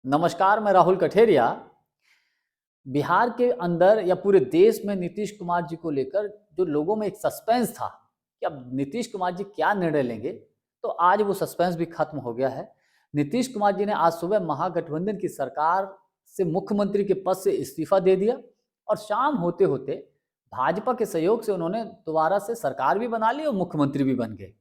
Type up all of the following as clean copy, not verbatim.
नमस्कार, मैं राहुल कठेरिया। बिहार के अंदर या पूरे देश में नीतीश कुमार जी को लेकर जो लोगों में एक सस्पेंस था कि अब नीतीश कुमार जी क्या निर्णय लेंगे, तो आज वो सस्पेंस भी खत्म हो गया है। नीतीश कुमार जी ने आज सुबह महागठबंधन की सरकार से मुख्यमंत्री के पद से इस्तीफा दे दिया और शाम होते होते भाजपा के सहयोग से उन्होंने दोबारा से सरकार भी बना ली और मुख्यमंत्री भी बन गए।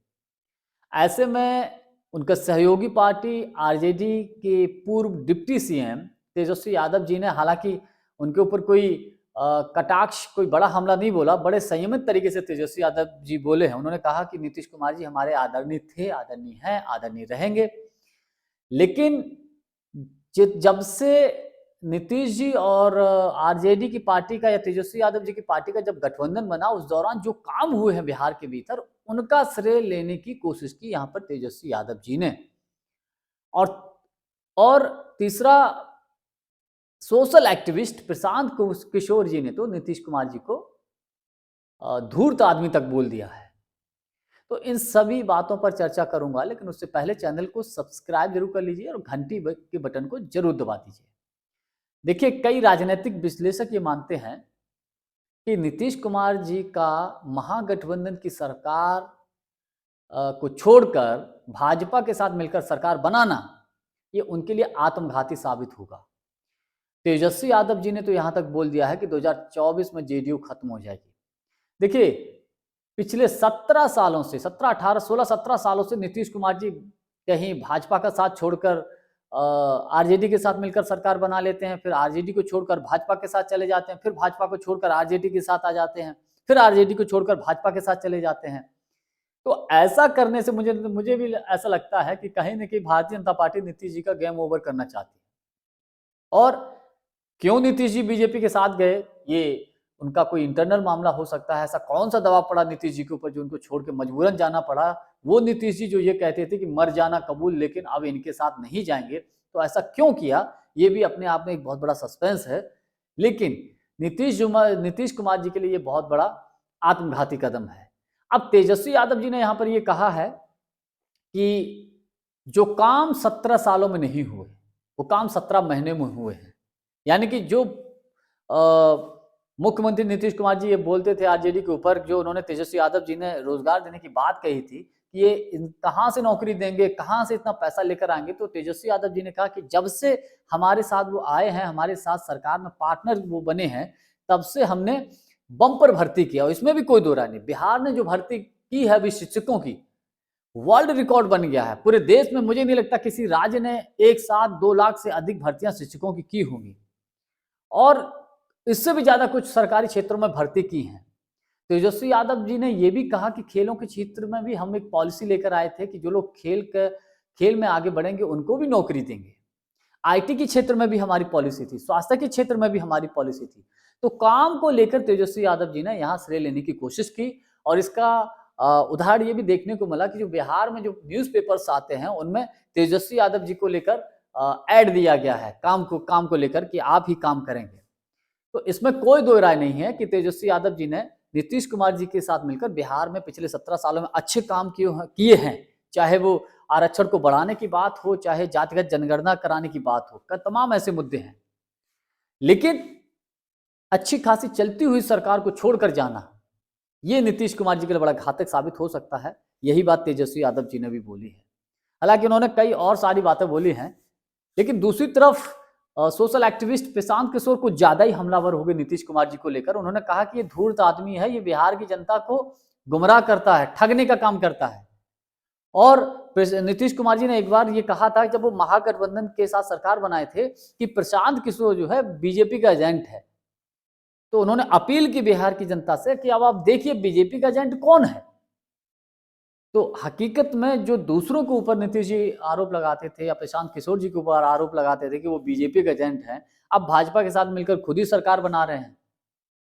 ऐसे में उनका सहयोगी पार्टी आरजेडी के पूर्व डिप्टी सीएम तेजस्वी यादव जी ने हालांकि उनके ऊपर कोई कटाक्ष कोई बड़ा हमला नहीं बोला, बड़े संयमित तरीके से तेजस्वी यादव जी बोले हैं। उन्होंने कहा कि नीतीश कुमार जी हमारे आदरणीय थे, आदरणीय हैं, आदरणीय रहेंगे। लेकिन जब से नीतीश जी और आरजेडी की पार्टी का या तेजस्वी यादव जी की पार्टी का जब गठबंधन बना, उस दौरान जो काम हुए हैं बिहार के भीतर, उनका श्रेय लेने की कोशिश की यहाँ पर तेजस्वी यादव जी ने। और तीसरा, सोशल एक्टिविस्ट प्रशांत किशोर जी ने तो नीतीश कुमार जी को धूर्त आदमी तक बोल दिया है। तो इन सभी बातों पर चर्चा करूंगा, लेकिन उससे पहले चैनल को सब्सक्राइब जरूर कर लीजिए और घंटी के बटन को जरूर दबा दीजिए। देखिए, कई राजनीतिक विश्लेषक ये मानते हैं कि नीतीश कुमार जी का महागठबंधन की सरकार को छोड़कर भाजपा के साथ मिलकर सरकार बनाना, ये उनके लिए आत्मघाती साबित होगा। तेजस्वी यादव जी ने तो यहां तक बोल दिया है कि 2024 में जेडीयू खत्म हो जाएगी। देखिए, पिछले 17 सालों से 17, 18, 16, 17 सालों से नीतीश कुमार जी कहीं भाजपा का साथ छोड़कर आरजेडी के साथ मिलकर सरकार बना लेते हैं, फिर आरजेडी को छोड़कर भाजपा के साथ चले जाते हैं, फिर भाजपा को छोड़कर आरजेडी के साथ आ जाते हैं, फिर आरजेडी को छोड़कर भाजपा के साथ चले जाते हैं। तो ऐसा करने से मुझे भी ऐसा लगता है कि कहीं ना कहीं भारतीय जनता पार्टी नीतीश जी का गेम ओवर करना चाहती है। और क्यों नीतीश जी बीजेपी के साथ गए, ये उनका कोई इंटरनल मामला हो सकता है। ऐसा कौन सा दबाव पड़ा नीतीश जी के ऊपर जो उनको छोड़ के मजबूरन जाना पड़ा। वो नीतीश जी जो ये कहते थे कि मर जाना कबूल, लेकिन अब इनके साथ नहीं जाएंगे, तो ऐसा क्यों किया, ये भी अपने आप में एक बहुत बड़ा सस्पेंस है। लेकिन नीतीश कुमार जी के लिए ये बहुत बड़ा आत्मघाती कदम है। अब तेजस्वी यादव जी ने यहाँ पर ये कहा है कि जो काम 17 सालों में नहीं हुए, वो काम 17 महीने में हुए हैं। यानी कि जो मुख्यमंत्री नीतीश कुमार जी ये बोलते थे आरजेडी के ऊपर, जो उन्होंने तेजस्वी यादव जी ने रोजगार देने की बात कही थी कि ये कहां से नौकरी देंगे, कहां से इतना पैसा लेकर आएंगे, तो तेजस्वी यादव जी ने कहा कि जब से हमारे साथ वो आए हैं, हमारे साथ सरकार में पार्टनर वो बने हैं, तब से हमने बम्पर भर्ती किया। और इसमें भी कोई दो राय नहीं, बिहार ने जो भर्ती की है अभी शिक्षकों की, वर्ल्ड रिकॉर्ड बन गया है। पूरे देश में मुझे नहीं लगता किसी राज्य ने एक साथ 2 लाख से अधिक भर्तियां शिक्षकों की होंगी, और इससे भी ज्यादा कुछ सरकारी क्षेत्रों में भर्ती की हैं। तेजस्वी यादव जी ने यह भी कहा कि खेलों के क्षेत्र में भी हम एक पॉलिसी लेकर आए थे कि जो लोग खेल में आगे बढ़ेंगे उनको भी नौकरी देंगे। आईटी के क्षेत्र में भी हमारी पॉलिसी थी, स्वास्थ्य के क्षेत्र में भी हमारी पॉलिसी थी। तो काम को लेकर तेजस्वी यादव जी ने यहाँ श्रेय लेने की कोशिश की, और इसका उदाहरण ये भी देखने को मिला कि जो बिहार में जो न्यूज़पेपर्स आते हैं उनमें तेजस्वी यादव जी को लेकर ऐड दिया गया है, काम को लेकर कि आप ही काम करेंगे। तो इसमें कोई दो राय नहीं है कि तेजस्वी यादव जी ने नीतीश कुमार जी के साथ मिलकर बिहार में पिछले 17 सालों में अच्छे काम किए हैं। चाहे वो आरक्षण को बढ़ाने की बात हो, चाहे जातिगत जनगणना कराने की बात हो, तमाम ऐसे मुद्दे हैं। लेकिन अच्छी खासी चलती हुई सरकार को छोड़कर जाना, ये नीतीश कुमार जी के लिए बड़ा घातक साबित हो सकता है। यही बात तेजस्वी यादव जी ने भी बोली है। हालांकि उन्होंने कई और सारी बातें बोली हैं, लेकिन दूसरी तरफ सोशल एक्टिविस्ट प्रशांत किशोर कुछ ज्यादा ही हमलावर हो गए नीतीश कुमार जी को लेकर। उन्होंने कहा कि ये धूर्त आदमी है, ये बिहार की जनता को गुमराह करता है, ठगने का काम करता है। और नीतीश कुमार जी ने एक बार ये कहा था जब वो महागठबंधन के साथ सरकार बनाए थे कि प्रशांत किशोर जो है बीजेपी का एजेंट है। तो उन्होंने अपील की बिहार की जनता से कि अब आप देखिए बीजेपी का एजेंट कौन है। तो हकीकत में जो दूसरों के ऊपर नीतीश जी आरोप लगाते थे या प्रशांत किशोर जी के ऊपर आरोप लगाते थे कि वो बीजेपी के एजेंट हैं, अब भाजपा के साथ मिलकर खुद ही सरकार बना रहे हैं।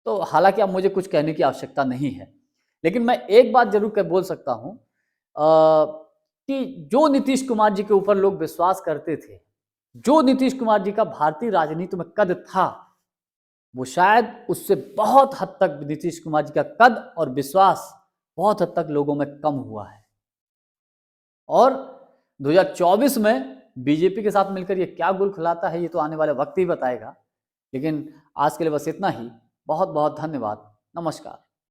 तो हालांकि अब मुझे कुछ कहने की आवश्यकता नहीं है, लेकिन मैं एक बात जरूर बोल सकता हूं कि जो नीतीश कुमार जी के ऊपर लोग विश्वास करते थे, जो नीतीश कुमार जी का भारतीय राजनीति में कद था, वो शायद उससे बहुत हद तक नीतीश कुमार जी का कद और विश्वास बहुत हद तक लोगों में कम हुआ है। और 2024 में बीजेपी के साथ मिलकर ये क्या गुल खिलाता है, ये तो आने वाले वक्त ही बताएगा। लेकिन आज के लिए बस इतना ही। बहुत बहुत धन्यवाद। नमस्कार।